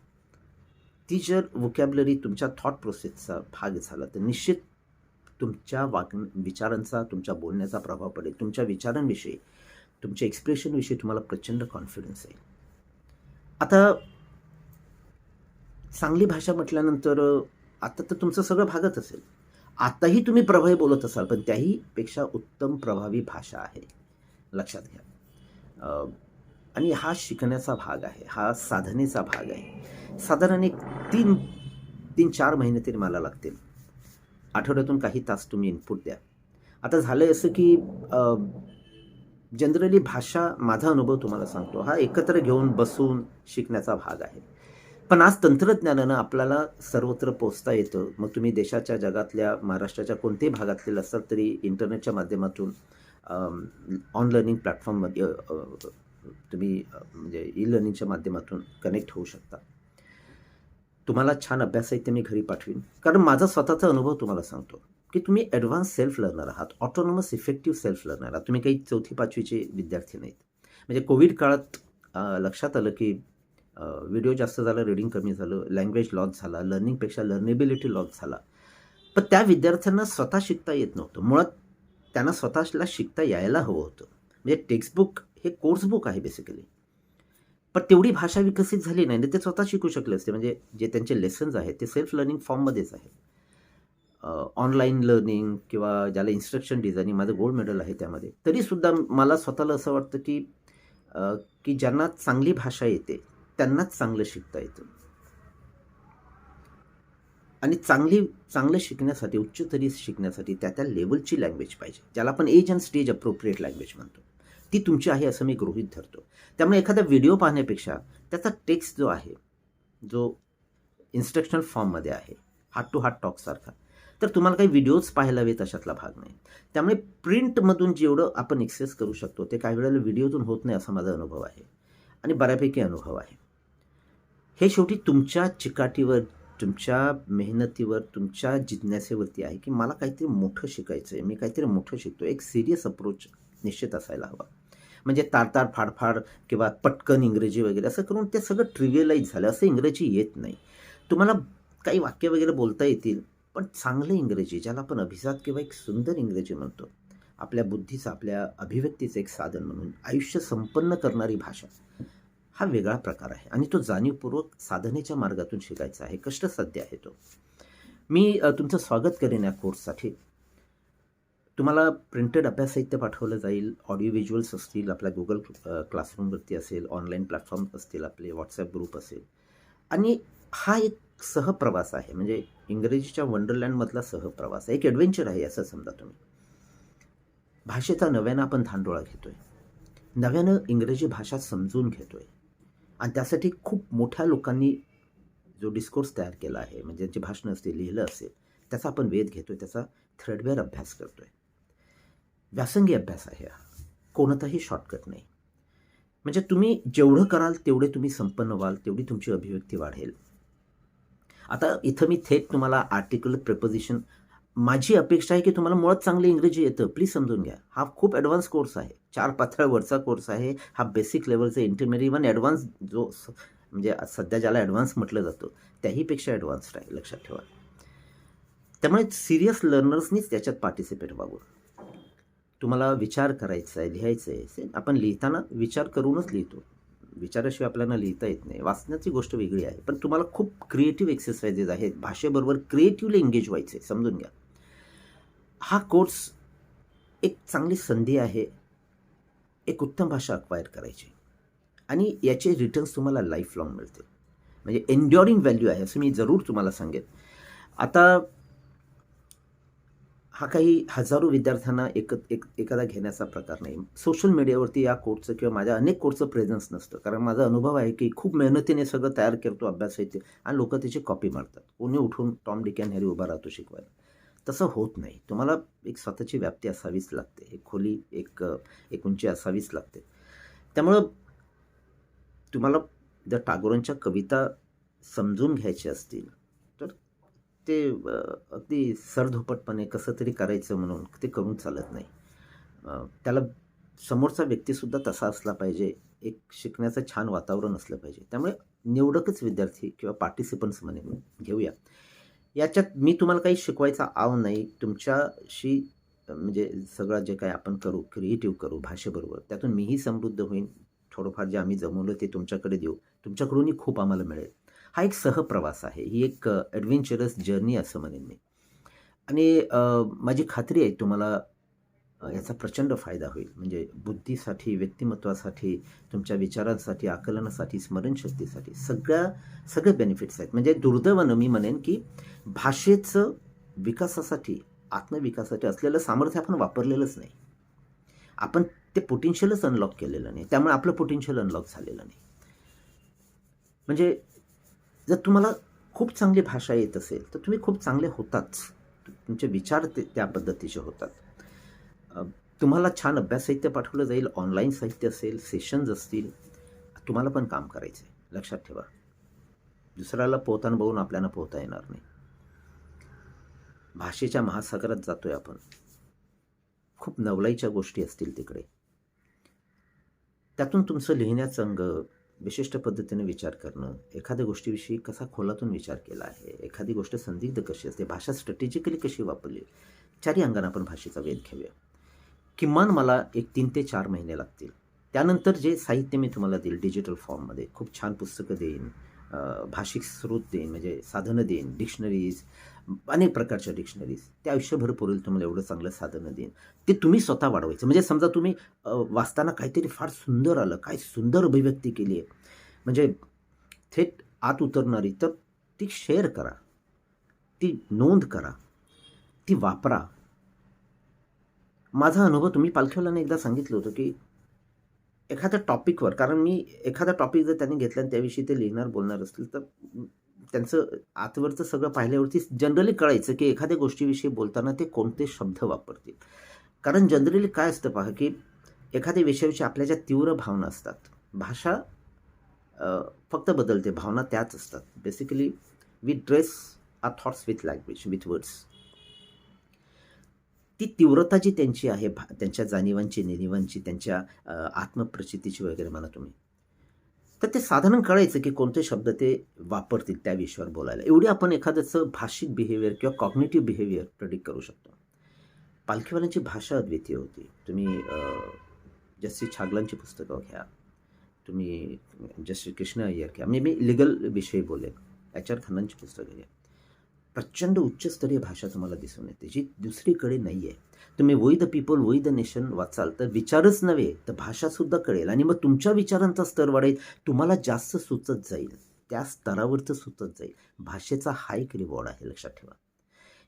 ती जर व्होकॅब्युलरी तुमच्या थॉट प्रोसेसचा भाग झाला तर निश्चित तुमच्या विचारांचा, तुमच्या बोलण्याचा प्रभाव पडेल. तुमच्या विचारांविषयी, तुमच्या एक्सप्रेशनविषयी तुम्हाला प्रचंड कॉन्फिडन्स येईल. आता चांगली भाषा म्हटल्यानंतर आता तर तुमचं सगळं भागत असेल. आताही तुम्ही प्रभावी बोलत असाल, पण त्याही पेक्षा उत्तम प्रभावी भाषा आहे, लक्षात घ्या. आणि हा शिकण्याचा भाग आहे, हा साधनेचा भाग आहे. साधारण एक 3-4 महिने तरी मला लागतील. आठवड्यातून काही तास तुम्ही इनपुट द्या. आता झालं असं की जनरली भाषा, माझा अनुभव तुम्हाला सांगतो, हा एकत्र घेऊन बसून शिकण्याचा भाग आहे. पण आज तंत्रज्ञानानं आपल्याला सर्वत्र पोचता येतं. मग तुम्ही देशाच्या, जगातल्या, महाराष्ट्राच्या कोणत्याही भागातले असाल तरी इंटरनेटच्या माध्यमातून ऑन लर्निंग प्लॅटफॉर्ममध्ये तुम्ही म्हणजे ई लर्निंगच्या माध्यमातून कनेक्ट होऊ शकता. तुम्हाला छान अभ्यास साहित्य मी घरी पाठवीन, कारण माझा स्वतःचा अनुभव तुम्हाला सांगतो की तुम्ही ॲडव्हान्स सेल्फ लर्नर आहात, ऑटोनॉमस इफेक्टिव्ह सेल्फ लर्नर आहात. तुम्ही काही 4थी-5वीचे विद्यार्थी नाहीत. म्हणजे कोविड काळात लक्षात आलं की व्हिडिओ जास्त झाला, रीडिंग कमी झालं, लँग्वेज लॉस झाला, लर्निंगपेक्षा लर्नेबिलिटी लॉस झाला. पण त्या विद्यार्थ्यांना स्वतः शिकता येत नव्हतं. मुळात त्यांना स्वतःला शिकता यायला हवं होतं. म्हणजे टेक्स्टबुक हे कोर्स बुक आहे बेसिकली, पण तेवढी भाषा विकसित झाली नाही. ते स्वतः शिकू शकले असते. म्हणजे जे त्यांचे लेसन्स आहेत ते सेल्फ लर्निंग फॉर्ममध्येच आहेत. ऑनलाईन लर्निंग किंवा ज्याला इन्स्ट्रक्शन डिझायनिंग, माझं गोल्ड मेडल आहे त्यामध्ये. तरीसुद्धा मला स्वतःला असं वाटतं की ज्यांना चांगली भाषा येते त्यांनाच चांगलं शिकता येतं. आणि चांगलं शिकण्यासाठी, उच्चस्तरीय शिकण्यासाठी त्या लेवलची लँग्वेज पाहिजे, ज्याला आपण age and stage appropriate language म्हणतो. ती तुमची आहे असं मी गृहीत धरतो. त्यामुळे एखादा व्हिडिओ पाहण्यापेक्षा त्याचा टेक्स्ट जो आहे, जो इन्स्ट्रक्शनल फॉर्ममध्ये आहे, हार्ट टू हार्ट टॉकसारखा, तर तुम्हाला काही व्हिडिओज पाहायला हवेत अशातला भाग नाही. त्यामुळे प्रिंटमधून जेवढं आपण एक्सेस करू शकतो ते काही वेळेला व्हिडिओतून होत नाही, असा माझा अनुभव आहे आणि बऱ्यापैकी अनुभव आहे. हे शेवटी तुमच्या चिकाटीवर, तुमच्या मेहनतीवर, तुमच्या जिज्ञासेवरती आहे की मला काहीतरी मोठं शिकायचं आहे, मी काहीतरी मोठं शिकतो. एक सिरियस अप्रोच निश्चित असायला हवा. म्हणजे तार फाडफाड किंवा पटकन इंग्रजी वगैरे असं करून ते सगळं ट्रिव्हियलाइज झालं. असं इंग्रजी येत नाही. तुम्हाला काही वाक्य वगैरे बोलता येतील, पण चांगलं इंग्रजी, ज्याला आपण अभिजात किंवा एक सुंदर इंग्रजी म्हणतो, आपल्या बुद्धीचं, आपल्या अभिव्यक्तीचं एक साधन म्हणून आयुष्य संपन्न करणारी भाषा, हा वेगळा प्रकार आहे आणि तो जाणीवपूर्वक साधनेच्या मार्गातून शिकायचा आहे. कष्टसाध्य आहे तो. मी तुमचं स्वागत करेन या कोर्ससाठी. तुम्हाला प्रिंटेड अभ्यास साहित्य पाठवलं जाईल, ऑडिओ व्हिज्युअल्स असतील, आपल्या गुगल क्लासरूमवरती असेल, ऑनलाईन प्लॅटफॉर्म असतील, आपले व्हॉट्सॲप ग्रुप असेल आणि हा एक सहप्रवास आहे. म्हणजे इंग्रजीच्या वंडरलँडमधला सहप्रवास आहे, एक ॲडव्हेंचर आहे असं समजा तुम्ही. भाषेचा नव्यानं आपण धांडोळा घेतोय, नव्यानं इंग्रजी भाषा समजून घेतोय आणि त्यासाठी खूप मोठ्या लोकांनी जो डिस्कोर्स तयार केला आहे, म्हणजे ज्यांची भाषणं असतील, लिहिलं असेल, त्याचा आपण वेध घेतोय, त्याचा थ्रेडवेअर अभ्यास करतोय. व्यासंगी अभ्यास आहे हा, कोणताही शॉर्टकट नाही. म्हणजे तुम्ही जेवढं कराल तेवढे तुम्ही संपन्न व्हाल, तेवढी तुमची अभिव्यक्ती वाढेल. आता इथं मी थेट तुम्हाला आर्टिकल, प्रिपोजिशन, माझी अपेक्षा आहे की तुम्हाला मुळात चांगलं इंग्रजी येतं, प्लीज समजून घ्या. हा खूप ॲडव्हान्स कोर्स आहे, 4 पातळीवरचा कोर्स आहे हा. बेसिक लेवलचा, इंटरमिडिएट, इव्हन ॲडव्हान्स, जो म्हणजे सध्या ज्याला ॲडव्हान्स म्हटलं जातं त्याहीपेक्षा ॲडव्हान्स्ड आहे, लक्षात ठेवा. त्यामुळे सिरियस लर्नर्सनीच त्याच्यात पार्टिसिपेट व्हावं. तुम्हाला विचार करायचा आहे, लिहायचं आहे. आपण लिहिताना विचार करूनच लिहितो, विचाराशिवाय आपल्याला लिहिता येत नाही. वाचण्याची गोष्ट वेगळी आहे, पण तुम्हाला खूप क्रिएटिव्ह एक्सरसाइजेस आहेत, भाषेबरोबर क्रिएटिव्हली एंगेज व्हायचं आहे, समजून घ्या. हा कोर्स एक चांगली संधी आहे एक उत्तम भाषा अक्वायर करायची आणि याचे रिटर्न्स तुम्हाला लाईफ लाँग मिळतील. म्हणजे एन्ड्युरिंग व्हॅल्यू आहे असं मी जरूर तुम्हाला सांगेन. आता हा काही हजारो विद्यार्थ्यांना एखादा घेण्याचा प्रकार नाही. सोशल मीडियावरती या कोर्सचं किंवा माझ्या अनेक कोर्सचं प्रेझेन्स नसतं, कारण माझा अनुभव आहे की खूप मेहनतीने सगळं तयार करतो अभ्यास साहित्य आणि लोक त्याची कॉपी मारतात. कोणी उठून टॉम, डिक अँड हॅरी उभा राहतो शिकवायला. तसं होत नाही. तुम्हाला एक स्वतःची व्याप्ती असावीच लागते, एक खोली, एक उंची असावीच लागते. त्यामुळं तुम्हाला जर टागोरांच्या कविता समजून घ्यायच्या असतील तर ते अगदी सरधोपटपणे कसं तरी करायचं म्हणून ते करून चालत नाही. त्याला समोरचा व्यक्तीसुद्धा तसा असला पाहिजे, एक शिकण्याचं छान वातावरण असलं पाहिजे. त्यामुळे निवडकच विद्यार्थी किंवा पार्टिसिपंट्स म्हणून घेऊया. याच्यात मी तुम्हाला काही शिकवायचा आव नाही. तुमच्याशी म्हणजे सगळं जे काही आपण करू, क्रिएटिव्ह करू भाषेबरोबर, त्यातून मीही समृद्ध होईन. थोडंफार जे आम्ही जमवलं ते तुमच्याकडे देऊ, तुमच्याकडूनही खूप आम्हाला मिळेल. हा एक सहप्रवास आहे, ही एक ॲडव्हेंचरस जर्नी असं म्हणेन मी. आणि माझी खात्री आहे तुम्हाला याचा प्रचंड फायदा होईल. म्हणजे बुद्धीसाठी, व्यक्तिमत्वासाठी, तुमच्या विचारांसाठी, आकलनासाठी, स्मरणशक्तीसाठी सगळे बेनिफिट्स आहेत. म्हणजे दुर्दैवानं मी म्हणेन की भाषेचं विकासासाठी, आत्मविकासासाठी असलेलं सामर्थ्य आपण वापरलेलंच नाही. आपण ते पोटेन्शियलच अनलॉक केलेलं नाही. त्यामुळे आपलं पोटेन्शियल अनलॉक झालेलं नाही. म्हणजे जर तुम्हाला खूप चांगली भाषा येत असेल तर तुम्ही खूप चांगले होताच. तुमचे विचार त्या पद्धतीचे होतात. तुम्हाला छान अभ्यास साहित्य पाठवलं जाईल, ऑनलाईन साहित्य असेल, सेशन्स असतील. तुम्हाला पण काम करायचं आहे, लक्षात ठेवा. दुसऱ्याला पोहताना बघून आपल्याला पोहता येणार नाही. भाषेच्या महासागरात जातोय आपण. खूप नवलाईच्या गोष्टी असतील तिकडे. त्यातून तुमचं लिहिण्याचं अंग, विशिष्ट पद्धतीने विचार करणं, एखाद्या गोष्टीविषयी कसा खोलातून विचार केला आहे, एखादी गोष्ट संदिग्ध कशी असते, भाषा स्ट्रॅटेजिकली कशी वापरली, चारही अंगाने आपण भाषेचा वेध घेऊया. किमान मला एक 3 ते 4 महिने लागतील. त्यानंतर जे साहित्य मी तुम्हाला देईल डिजिटल फॉर्ममध्ये, खूप छान पुस्तकं देईन, भाषिक स्रोत देईन, म्हणजे साधनं देईन, डिक्शनरीज, अनेक प्रकारच्या डिक्शनरीज. ते आयुष्यभर पुरेल तुम्हाला एवढं चांगलं साधनं देईन. ते तुम्ही स्वतः वाढवायचं. म्हणजे समजा तुम्ही वाचताना काहीतरी फार सुंदर आलं, काय सुंदर अभिव्यक्ती केली आहे, म्हणजे थेट आत उतरणारी, तर ती शेअर करा, ती नोंद करा, ती वापरा. माझा अनुभव तुम्ही पालखीवाल्यांना एकदा सांगितलं होतं की एखाद्या टॉपिकवर, कारण मी एखादा टॉपिक जर त्यांनी घेतला आणि त्याविषयी ते लिहिणार, बोलणार असतील तर त्यांचं आतवरचं सगळं पाहिल्यावरती जनरली कळायचं की एखाद्या गोष्टीविषयी बोलताना ते कोणते शब्द वापरतील. कारण जनरली काय असतं पहा, की एखाद्या विषयाविषयी आपल्या ज्या तीव्र भावना असतात, भाषा फक्त बदलते, भावना त्याच असतात. Basically we dress our thoughts with language, with words. ती तीव्रता जी त्यांची आहे त्यांच्या जाणीवांची, नेणिवांची, त्यांच्या आत्मप्रचितीची वगैरे म्हणा तुम्ही, तर ते साधारण कळायचं की कोणते शब्द ते वापरतील त्या विषयावर बोलायला. एवढी आपण एखाद्याचं भाषिक बिहेवियर किंवा कॉग्निटिव्ह बिहेवियर प्रेडिक्ट करू शकतो. पालखीवाल्यांची भाषा अद्वितीय होती. तुम्ही जस्टिस छागलांची पुस्तकं घ्या, तुम्ही जस्टिस कृष्ण अय्यर घ्या, म्हणजे मी लिगल विषयी बोलेन, HR खन्नांची पुस्तकं घ्या. प्रचंड उच्चस्तरीय भाषा तुम्हाला दिसून येते जी दुसरीकडे नाही आहे. तुम्ही we the people we the nation वाचाल तर विचारच नव्हे तर भाषासुद्धा कळेल आणि मग तुमच्या विचारांचा स्तर वाढेल, तुम्हाला जास्त सुचत जाईल, त्या स्तरावरचं सुचत जाईल. भाषेचा हा एक रिवॉर्ड आहे, लक्षात ठेवा.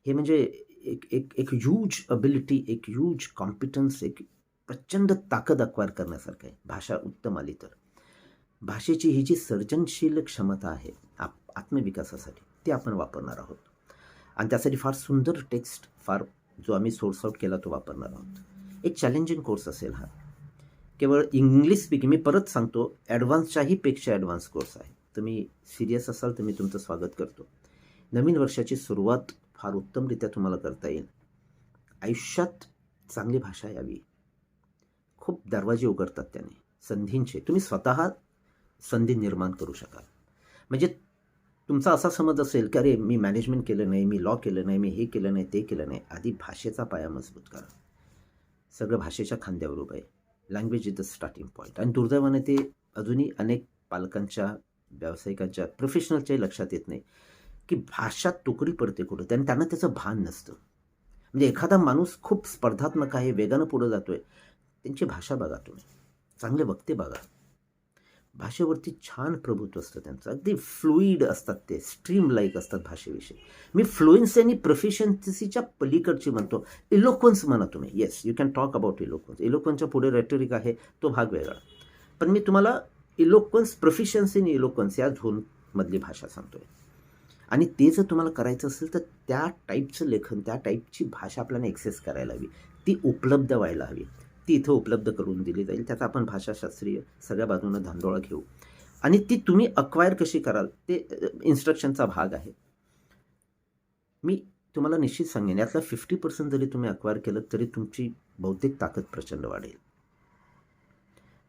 हे म्हणजे एक एक एक ह्यूज अबिलिटी, एक ह्यूज कॉम्पिटन्स, एक प्रचंड ताकद अक्वायर करण्यासारखं आहे भाषा उत्तम आली तर. भाषेची ही जी सर्जनशील क्षमता आहे आत्मविकासासाठी, ती आपण वापरणार आहोत आणि त्यासाठी फार सुंदर टेक्स्ट, फार जो आम्ही सोर्स आउट केला तो वापरणार आहोत. एक चॅलेंजिंग कोर्स असेल हा. केवळ इंग्लिश स्पीकिंग, मी परत सांगतो, ॲडव्हान्सच्याही पेक्षा ॲडव्हान्स कोर्स आहे. तुम्ही सिरियस असाल तर मी तुमचं स्वागत करतो. नवीन वर्षाची सुरुवात फार उत्तमरित्या तुम्हाला करता येईल. आयुष्यात चांगली भाषा यावी. खूप दरवाजे उघडतात त्याने, संधींचे. तुम्ही स्वतः संधी निर्माण करू शकाल. म्हणजे तुमचा असा समज असेल की अरे मी मॅनेजमेंट केलं नाही, मी लॉ केलं नाही, मी हे केलं नाही, ते केलं नाही. आधी भाषेचा पाया मजबूत करा. सगळं भाषेच्या खांद्यावर उभं आहे. Language is the starting point. आणि दुर्दैवाने ते अजूनही अनेक पालकांच्या, व्यावसायिकांच्या, प्रोफेशनलच्याही लक्षात येत नाही की भाषा तुकडी पडते कुठं, त्यांना त्याचं भान नसतं. म्हणजे एखादा माणूस खूप स्पर्धात्मक आहे, वेगानं पुढं जातोय, त्यांची भाषा बघा तुम्ही, चांगले वक्ते बघा. भाषेवरती छान प्रभुत्व असतं त्यांचं, अगदी फ्लुईड असतात ते, स्ट्रीम लाईक असतात भाषेविषयी. मी फ्लुएन्सी आणि प्रोफिशियन्सीच्या पलीकडची म्हणतो. इलोक्वन्स म्हणा तुम्ही, yes you can talk about eloquence. इलोक्वन्सच्या पुढे रेटोरिक आहे, तो भाग वेगळा. पण मी तुम्हाला इलोक्वन्स, प्रोफिशियन्सी आणि इलोक्वन्स या झोनमधली भाषा सांगतोय. आणि ते जर तुम्हाला करायचं असेल तर त्या टाईपचं लेखन, त्या टाईपची भाषा आपल्याला एक्सेस करायला हवी, ती उपलब्ध व्हायला हवी. ती इथं उपलब्ध करून दिली जाईल. त्याचा आपण भाषाशास्त्रीय सगळ्या बाजूनं धांडोळा घेऊ आणि ती तुम्ही अक्वायर कशी कराल ते इन्स्ट्रक्शनचा भाग आहे. मी तुम्हाला निश्चित सांगेन, यातला 50% जरी तुम्ही अक्वायर केलं तरी तुमची बौद्धिक ताकद प्रचंड वाढेल.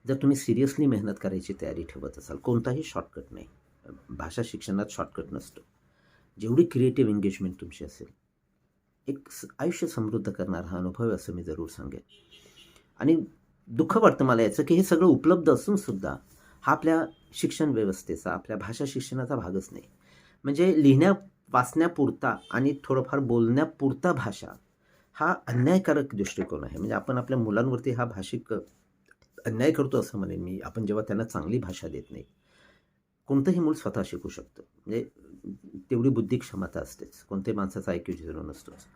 जर तुम्ही सिरियसली मेहनत करायची तयारी ठेवत असाल, कोणताही शॉर्टकट नाही. भाषा शिक्षणात शॉर्टकट नसतो. जेवढी क्रिएटिव्ह एंगेजमेंट तुमची असेल, एक आयुष्य समृद्ध करणारा हा अनुभव आहे असं मी जरूर सांगेन. आणि दुःख वाटतं मला याचं की हे सगळं उपलब्ध असूनसुद्धा हा आपल्या शिक्षण व्यवस्थेचा, आपल्या भाषा शिक्षणाचा भागच नाही. म्हणजे लिहिण्या वाचण्यापुरता आणि थोडंफार बोलण्यापुरता भाषा हा अन्यायकारक दृष्टिकोन आहे. म्हणजे आपण आपल्या मुलांवरती हा भाषिक अन्याय करतो असं म्हणेन मी, आपण जेव्हा त्यांना चांगली भाषा देत नाही. कोणतंही मूल स्वतः शिकू शकतं, म्हणजे तेवढी बुद्धी क्षमता असतेच. कोणत्याही माणसाचा IQ 0 नसतोच.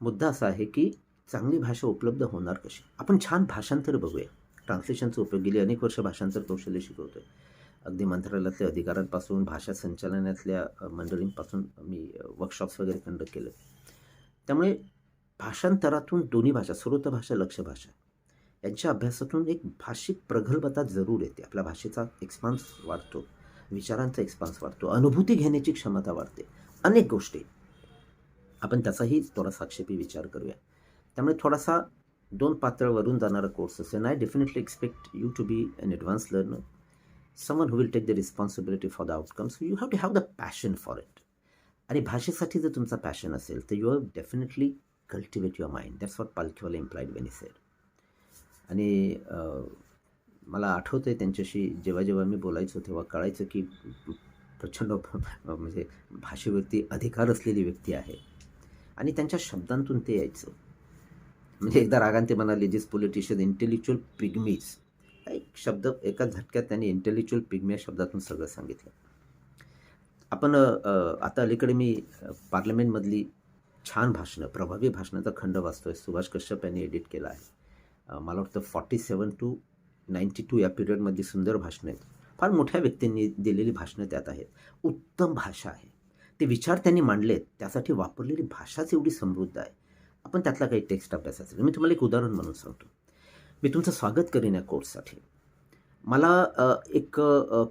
मुद्दा असा आहे की चांगली भाषा उपलब्ध होणार कशी. आपण छान भाषांतर बघूया. ट्रान्सलेशनचा उपयोग, गेली अनेक वर्ष भाषांतर कौशल्य शिकवतोय. अगदी मंत्रालयातल्या अधिकाऱ्यांपासून, भाषा संचालनातल्या मंडळींपासून मी वर्कशॉप्स वगैरे कंडक्ट केले. त्यामुळे भाषांतरातून दोन्ही भाषा, श्रोत भाषा, लक्ष्य भाषा, यांच्या अभ्यासातून एक भाषिक प्रगल्भता जरूर येते. आपल्या भाषेचा एक्सपान्स वाढतो, विचारांचा एक्सपान्स वाढतो, अनुभूती घेण्याची क्षमता वाढते, अनेक गोष्टी. आपण त्याचाही थोडासा आक्षेपी विचार करूया. त्यामुळे थोडासा 2 पातळीवरून जाणारा कोर्स असेल. I definitely expect you to be an advance learner, someone who will take the responsibility for the outcomes. You have to have the passion for it. आणि भाषेसाठी जर तुमचा पॅशन असेल तर you have definitely cultivate your mind. That's what Palkhivala implied when he said. आणि मला आठवतं आहे त्यांच्याशी जेव्हा मी बोलायचो तेव्हा कळायचं की प्रचंड म्हणजे भाषेवरती अधिकार असलेली व्यक्ती आहे आणि त्यांच्या शब्दांतून ते यायचं. म्हणजे एकदा रागान ते म्हणाले, दिस पॉलिटिशियन इंटेलेक्च्युअल पिग्मीज. एक शब्द एका झटक्यात त्यांनी इंटेलेक्च्युअल पिग्मी या शब्दातून सगळं सांगितलं. आपण आता अलीकडे मी पार्लमेंटमधली छान भाषणं, प्रभावी भाषणाचा खंड वाचतोय. सुभाष कश्यप यांनी एडिट केला आहे. मला वाटतं 47 to 92 या पिरियडमधली सुंदर भाषणं आहेत. फार मोठ्या व्यक्तींनी दिलेली भाषणं त्यात आहेत. उत्तम भाषा आहे. ते विचार त्यांनी मांडलेत, त्यासाठी वापरलेली भाषाच एवढी समृद्ध आहे. आपण त्यातला काही टेक्स्ट अभ्यासाचा, मी तुम्हाला एक उदाहरण म्हणून सांगतो. मी तुमचं स्वागत करीन या कोर्ससाठी. मला एक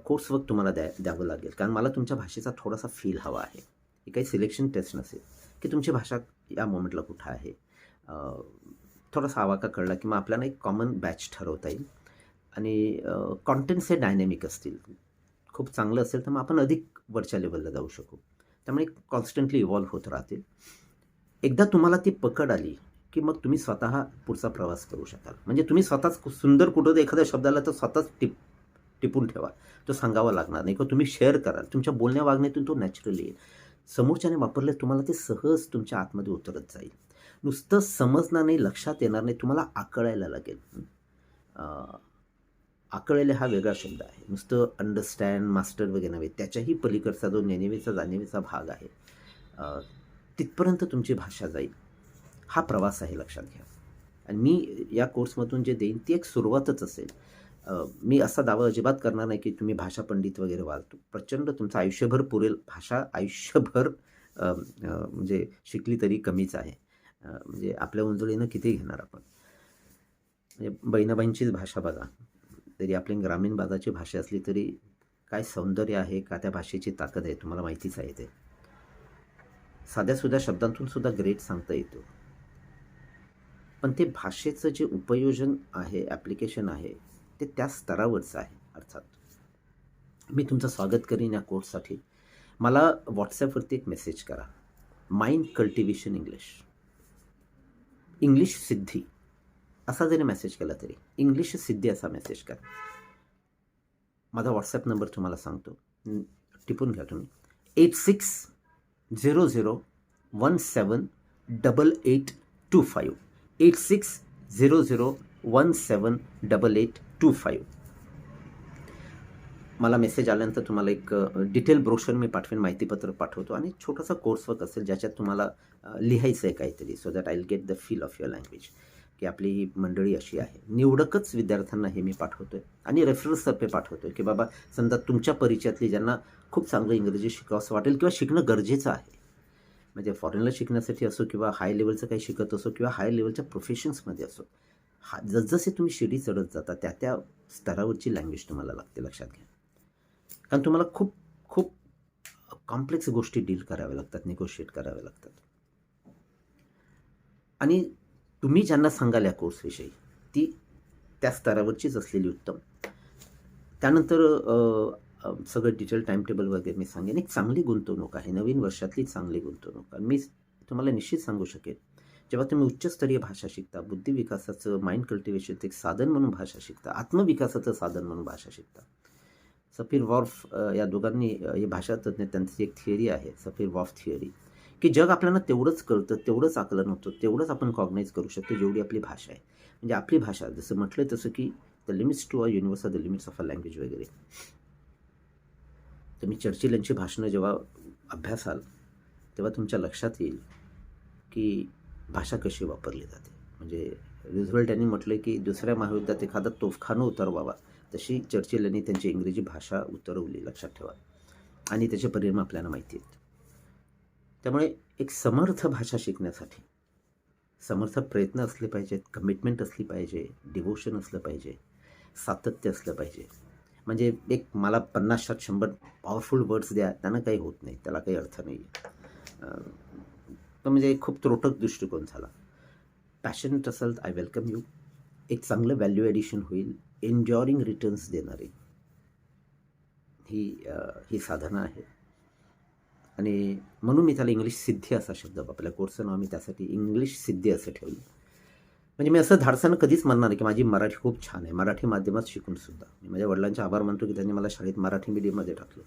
कोर्सवर्क तुम्हाला द्यावं लागेल, कारण मला तुमच्या भाषेचा थोडासा फील हवा आहे. ही काही सिलेक्शन टेस्ट नसेल की तुमची भाषा या मोमेंटला कुठं आहे, थोडासा आवाका कळला की मग आपल्याला एक कॉमन बॅच ठरवता येईल आणि कॉन्टेंट्स हे डायनॅमिक असतील. खूप चांगलं असेल तर मग आपण अधिक वरच्या लेवलला जाऊ शकू. त्यामुळे कॉन्स्टंटली इव्हॉल्व्ह होत राहतील. एकदा तुम्हाला ती पकड आली की मग तुम्ही स्वतः पुढचा प्रवास करू शकाल. म्हणजे तुम्ही स्वतःच सुंदर कुठं एखाद्या शब्दाला तर स्वतःच टिपून ठेवा. तो सांगावा लागणार नाही किंवा तुम्ही शेअर कराल. तुमच्या बोलण्या वागण्यातून तो नॅचरली येईल. समोरच्याने वापरले तुम्हाला ते सहज तुमच्या आतमध्ये उतरत जाईल. नुसतं समजणार नाही, लक्षात येणार नाही, तुम्हाला आकळायला लागेल. आकळले हा वेगळा शब्द आहे. नुसतं अंडरस्टँड, मास्टर वगैरे नव्हे. त्याच्याही पलीकडचा जो नेणिवेचा जाणिवेचा भाग आहे, तिथपर्यंत तुमची भाषा जाईल. हा प्रवास आहे, लक्षात घ्या. आणि मी या कोर्समधून जे देईन ती एक सुरुवातच असेल. मी असा दावा अजिबात करणार नाही की तुम्ही भाषा पंडित वगैरे व्हाल. प्रचंड तुमचं आयुष्यभर पुरेल. भाषा आयुष्यभर म्हणजे शिकली तरी कमीच आहे. म्हणजे आपल्या उंजळीनं किती घेणार आपण. म्हणजे बहिणाबाईंचीच भाषा बघा. तरी आपली ग्रामीण भागाची भाषा असली तरी काय सौंदर्य आहे, का त्या भाषेची ताकद आहे, तुम्हाला माहितीच आहे ते. साध्या शब्दांतून सुद्धा ग्रेट सांगता येतो. पण ते भाषेचं जे उपयोजन आहे, ॲप्लिकेशन आहे, ते त्या स्तरावरचं आहे. अर्थात मी तुमचं स्वागत करीन या कोर्ससाठी. मला व्हॉट्सॲपवरती एक मेसेज करा. माइंड कल्टिव्हेशन इंग्लिश सिद्धी असा जरी मेसेज केला तरी इंग्लिश सिद्धी असा मेसेज करा. माझा व्हॉट्सॲप नंबर तुम्हाला सांगतो, टिपून घ्या तुम्ही. 8600178825. 8600178825. मला मेसेज आल्यानंतर तुम्हाला एक डिटेल ब्रोशर मी पाठवेन, माहितीपत्र पाठवतो आणि छोटासा कोर्सवर्क असेल ज्याच्यात तुम्हाला लिहायचं आहे काहीतरी, so that I will get the feel of your language की आपली ही मंडळी अशी आहे. निवडकच विद्यार्थ्यांना हे मी पाठवतो आहे आणि रेफरन्सतर्फे पाठवतो आहे की बाबा समजा तुमच्या परिचयातली ज्यांना खूप चांगलं इंग्रजी शिकावंसं वाटेल किंवा शिकणं गरजेचं आहे, म्हणजे फॉरेनला शिकण्यासाठी असो किंवा हाय लेवलचं काही शिकत असो किंवा हाय लेवलच्या प्रोफेशन्समध्ये असो, जसजसे तुम्ही शिडी चढत जाता त्या स्तरावरची लँग्वेज तुम्हाला लागते, लक्षात घ्या. कारण तुम्हाला खूप खूप कॉम्प्लेक्स गोष्टी डील कराव्या लागतात, निगोशिएट कराव्या लागतात. आणि तुम्ही ज्यांना सांगाल या कोर्सविषयी ती त्या स्तरावरचीच असलेली उत्तम. त्यानंतर सगळं डिटेल टाईम टेबल वगैरे मी सांगेन. एक चांगली गुंतवणूक आहे, नवीन वर्षातली चांगली गुंतवणूक. आणि मी तुम्हाला निश्चित सांगू शकेन, जेव्हा तुम्ही उच्चस्तरीय भाषा शिकता, बुद्धिविकासाचं, माइंड कल्टिव्हेशनचं एक साधन म्हणून भाषा शिकता, आत्मविकासाचं साधन म्हणून भाषा शिकता. सफीर वॉर्फ या दोघांनी हे भाषा तज्ज्ञ, त्यांची एक थिअरी आहे, सफीर वॉर्फ थिअरी, की जग आपल्याला तेवढंच कळतं, तेवढंच आकलन होतं, तेवढंच आपण कॉग्नाइज करू शकतो जेवढी आपली भाषा आहे. म्हणजे आपली भाषा, जसं म्हटलं तसं की the limits to a universe are the limits of a language वगैरे. तुम्ही चर्चिल यांची भाषणं जेव्हा अभ्यासाल तेव्हा तुमच्या लक्षात येईल की भाषा कशी वापरली जाते. म्हणजे रुझवेल्ट यांनी म्हटलं की दुसऱ्या महायुद्धात एखादा तोफखाना उतरवावा, तशी चर्चिल यांनी त्यांची इंग्रजी भाषा उतरवली, लक्षात ठेवा. आणि त्याचे परिणाम आपल्याला माहिती आहेत. त्यामुळे एक समर्थ भाषा शिकण्यासाठी समर्थ प्रयत्न असले पाहिजेत, कमिटमेंट असली पाहिजे, डिवोशन असलं पाहिजे, सातत्य असलं पाहिजे. म्हणजे एक मला 50-100 पॉवरफुल वर्ड्स द्या, त्यांना काही होत नाही, त्याला काही अर्थ नाही आहे. तर म्हणजे खूप त्रोटक दृष्टिकोन झाला. पॅशनेट असाल आय वेलकम यू. एक चांगलं व्हॅल्यू ॲडिशन होईल, एन्जॉयरिंग रिटर्न्स देणारी ही साधनं आहे. आणि म्हणून मी त्याला इंग्लिश सिद्धी असा शब्द वापरला. कोर्सचं नाव मी त्यासाठी इंग्लिश सिद्धी असं ठेवलं. म्हणजे मी असं धाडसानं कधीच म्हणणार नाही की माझी मराठी खूप छान आहे. मराठी माध्यमात शिकूनसुद्धा मी माझ्या वडिलांचे आभार मानतो की त्यांनी मला शाळेत मराठी मीडियममध्ये टाकलं.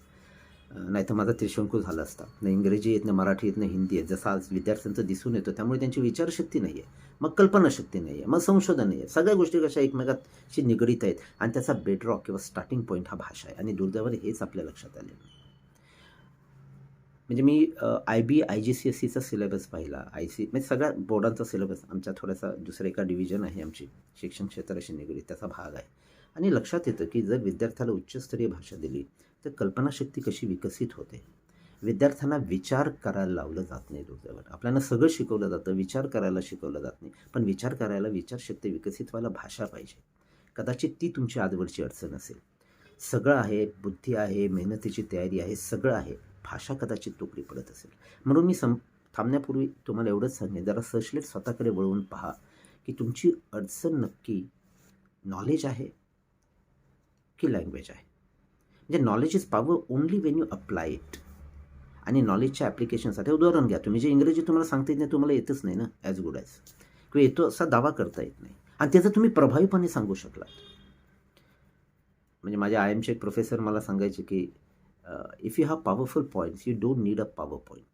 नाहीतर माझा त्रिशंकू झाला असता. ना इंग्रजी येत, ना मराठी येत, ना हिंदी येत, जसं आज विद्यार्थ्यांचं दिसून येतं. त्यामुळे त्यांची विचारशक्ती नाही आहे, मग कल्पनाशक्ती नाही आहे, मग संशोधन नाही आहे. सगळ्या गोष्टी कशा एकमेकांशी निगडीत आहेत आणि त्याचा बेडरॉक किंवा स्टार्टिंग पॉईंट हा भाषा आहे. आणि दुर्दैवाने हेच आपल्या लक्षात आले. म्हणजे मी IGCSEचा सिलेबस पाहिला, म्हणजे सगळ्या बोर्डांचा सिलेबस. आमच्या थोडासा दुसऱ्या एका डिव्हिजन आहे आमची शिक्षण क्षेत्राशी निगडीत, त्याचा भाग आहे. आणि लक्षात येतं की जर विद्यार्थ्याला उच्चस्तरीय भाषा दिली तर कल्पनाशक्ती कशी विकसित होते. विद्यार्थ्यांना विचार करायला लावलं जात नाही. दुर्दैवाने आपल्याला सगळं शिकवलं जातं, विचार करायला शिकवलं जात नाही. पण विचार करायला, विचारशक्ती विकसित व्हायला भाषा पाहिजे. कदाचित ती तुमची आजवरची अडचण असेल. सगळं आहे, बुद्धी आहे, मेहनतीची तयारी आहे, सगळं आहे, भाषा कदाचित तुकडी पडत असेल. म्हणून मी थांबण्यापूर्वी तुम्हाला एवढंच सांगेन, जरा सर्चलेट स्वतःकडे वळवून पहा की तुमची अडचण नक्की नॉलेज आहे की लँग्वेज आहे. म्हणजे knowledge is power only Wien you apply it. आणि नॉलेजच्या ॲप्लिकेशनसाठी उदाहरण घ्या तुम्ही, जे इंग्रजी तुम्हाला सांगता येत नाही, तुम्हाला येतच नाही ना ॲज गुड ॲज, किंवा येतो असा दावा करता येत नाही, आणि त्याचं तुम्ही प्रभावीपणे सांगू शकलात. म्हणजे माझ्या IIMचे एक प्रोफेसर मला सांगायचे की if you have powerful points you don't need a power point.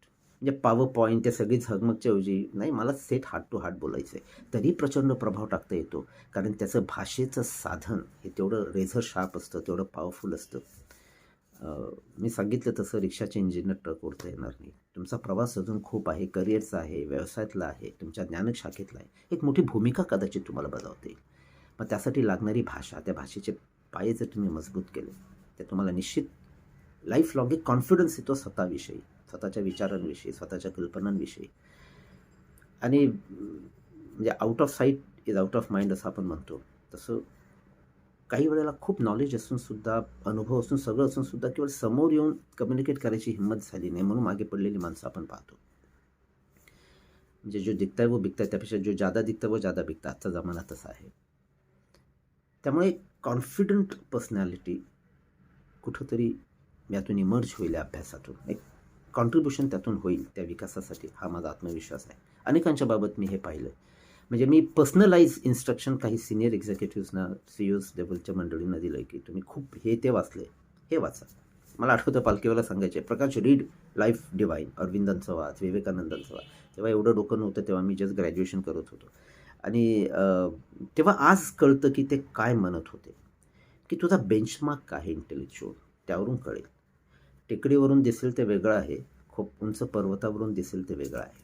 म्हणजे पॉवर पॉईंट ते सगळी झगमगच्या ऐवजी नाही, मला सेट हार्ट टू हार्ट बोलायचं आहे, तरी प्रचंड प्रभाव टाकता येतो, कारण त्याचं भाषेचं साधन हे तेवढं रेझर शार्प असतं, तेवढं पॉवरफुल असतं. मी सांगितलं तसं रिक्षाचे इंजिनर ट्रक ओढता येणार नाही. तुमचा प्रवास अजून खूप आहे, करिअरचा आहे, व्यवसायातला आहे, तुमच्या ज्ञानशाखेतला आहे. एक मोठी भूमिका कदाचित तुम्हाला बजावता येईल. मग त्यासाठी लागणारी भाषा, त्या भाषेचे पाये जर तुम्ही मजबूत केले, तर तुम्हाला निश्चित लाईफ लॉंग एक कॉन्फिडन्स येतो स्वतःविषयी, स्वतःच्या विचारांविषयी, स्वतःच्या कल्पनांविषयी. आणि म्हणजे out of site is out of mind असं आपण म्हणतो तसं, काही वेळेला खूप नॉलेज असूनसुद्धा, अनुभव असून, सगळं असूनसुद्धा केवळ समोर येऊन कम्युनिकेट करायची हिंमत झाली नाही, म्हणून मागे पडलेली माणसं आपण पाहतो. म्हणजे जो दिखता है वो बिकता है, त्यापेक्षा जो ज्यादा दिखता है वो ज्यादा बिकता, आजचा जमाना तसा आहे. त्यामुळे कॉन्फिडंट पर्सनॅलिटी कुठंतरी यातून इमर्ज होईल, अभ्यासातून एक कॉन्ट्रीब्युशन त्यातून होईल त्या विकासासाठी, हा माझा आत्मविश्वास आहे. अनेकांच्या बाबत मी हे पाहिलं. म्हणजे मी पर्सनलाइज इन्स्ट्रक्शन काही सिनियर एक्झिक्युटिव्सना, CEOज लेवलच्या मंडळींना दिलं आहे की तुम्ही खूप हे ते वाचले, हे वाचा. मला आठवतं पालखीवाला सांगायचे, प्रकाश रीड लाईफ डिवाईन, अरविंदांचं वाच, विवेकानंदांचं वाच. तेव्हा एवढं डोकं नव्हतं, तेव्हा मी जस्ट ग्रॅज्युएशन करत होतो. आणि तेव्हा आज कळतं की ते काय म्हणत होते, की तुझा बेंचमार्क काय आहे इंटेलेक्च्युअल, त्यावरून कळेल. टेकडीवरून दिसेल ते वेगळं आहे, खूप उंच पर्वतावरून दिसेल ते वेगळं आहे.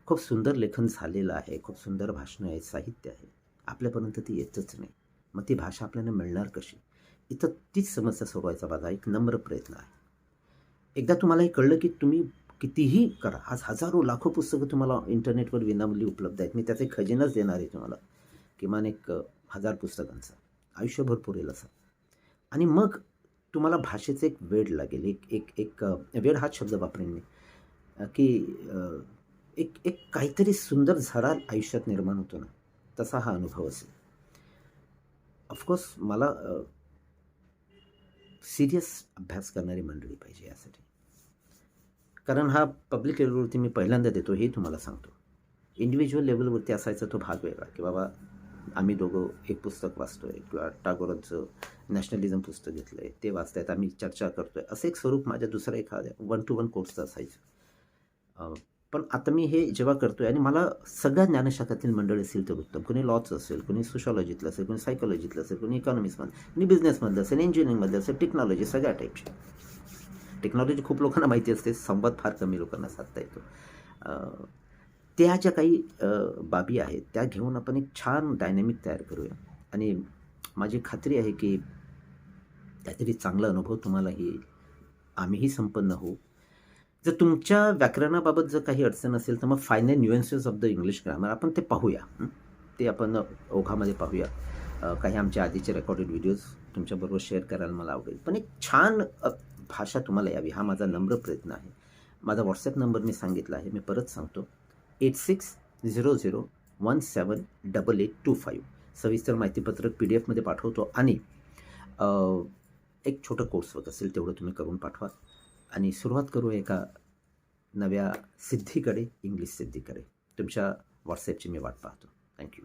खूप सुंदर लेखन झालेलं आहे, खूप सुंदर भाषणं आहेत, साहित्य आहे, आपल्यापर्यंत ती येतच नाही. मग ती भाषा आपल्याला मिळणार कशी? इथं तीच समस्या सोडवायचा माझा एक नम्र प्रयत्न आहे. एकदा तुम्हाला हे कळलं की तुम्ही कितीही करा, आज हजारो लाखो पुस्तकं तुम्हाला इंटरनेटवर विनामूल्य उपलब्ध आहेत. मी त्याचा एक खजिनाच देणार आहे तुम्हाला, किमान एक 1000 पुस्तकांचा, आयुष्यभर पुरेल असं. आणि मग तुम्हाला भाषेचं एक वेड लागेल, एक वेड हाच शब्द वापरेन मी, की एक एक काहीतरी सुंदर झरा आयुष्यात निर्माण होतो ना, तसा हा अनुभव असेल. ऑफकोर्स मला सिरियस अभ्यास करणारी मंडळी पाहिजे यासाठी, कारण हा पब्लिक लेवलवरती मी पहिल्यांदा देतो, हे तुम्हाला सांगतो. इंडिव्हिज्युअल लेवलवरती असायचा तो भाग वेगळा, की बाबा आम्ही दोघं एक पुस्तक वाचतोय, किंवा टागोरांचं नॅशनलिझम पुस्तक घेतलं आहे, ते वाचतायत, आम्ही चर्चा करतोय, असं एक स्वरूप माझ्या दुसऱ्या एखाद्या 1-to-1 कोर्सचं असायचं. पण आता मी हे जेव्हा करतोय, आणि मला सगळ्या ज्ञानशाखातील मंडळी असेल तर उत्तम, कोणी लॉचं असेल, कोणी सोशॉलॉजीतलं असेल, कोणी सायकोलॉजीतलं असेल, कोणी इकॉनॉमिक्समधलं, कोणी बिझनेसमधलं असेल, इंजिनिअरिंगमधलं असेल, टेक्नॉलॉजी, सगळ्या टाईपची. टेक्नॉलॉजी खूप लोकांना माहिती असते, संवाद फार कमी लोकांना साधता येतो. त्या ज्या काही बाबी आहेत त्या घेऊन आपण एक छान डायनॅमिक तयार करूया, आणि माझी खात्री आहे की काहीतरी चांगला अनुभव तुम्हाला येईल, आम्हीही संपन्न होऊ. जर तुमच्या व्याकरणाबाबत जर काही अडचण असेल तर मग final nuances of the English grammar आपण ते पाहूया, ते आपण ओघामध्ये पाहूया. काही आमच्या आधीचे रेकॉर्डेड व्हिडिओज तुमच्याबरोबर शेअर करायला मला आवडेल. पण एक छान भाषा तुम्हाला यावी, हा माझा नम्र प्रयत्न आहे. माझा व्हॉट्सॲप नंबर मी सांगितला आहे, मी परत सांगतो, 8600178825. सविस्तर माहितीपत्रक PDF मध्ये पाठवतो, आणि एक छोटं कोर्सवर्क असेल तेवढं तुम्ही करून पाठवा, आणि सुरुवात करू एका नव्या सिद्धीकडे, इंग्लिश सिद्धीकडे. तुमच्या व्हॉट्सॲपची मी वाट पाहतो. थँक्यू.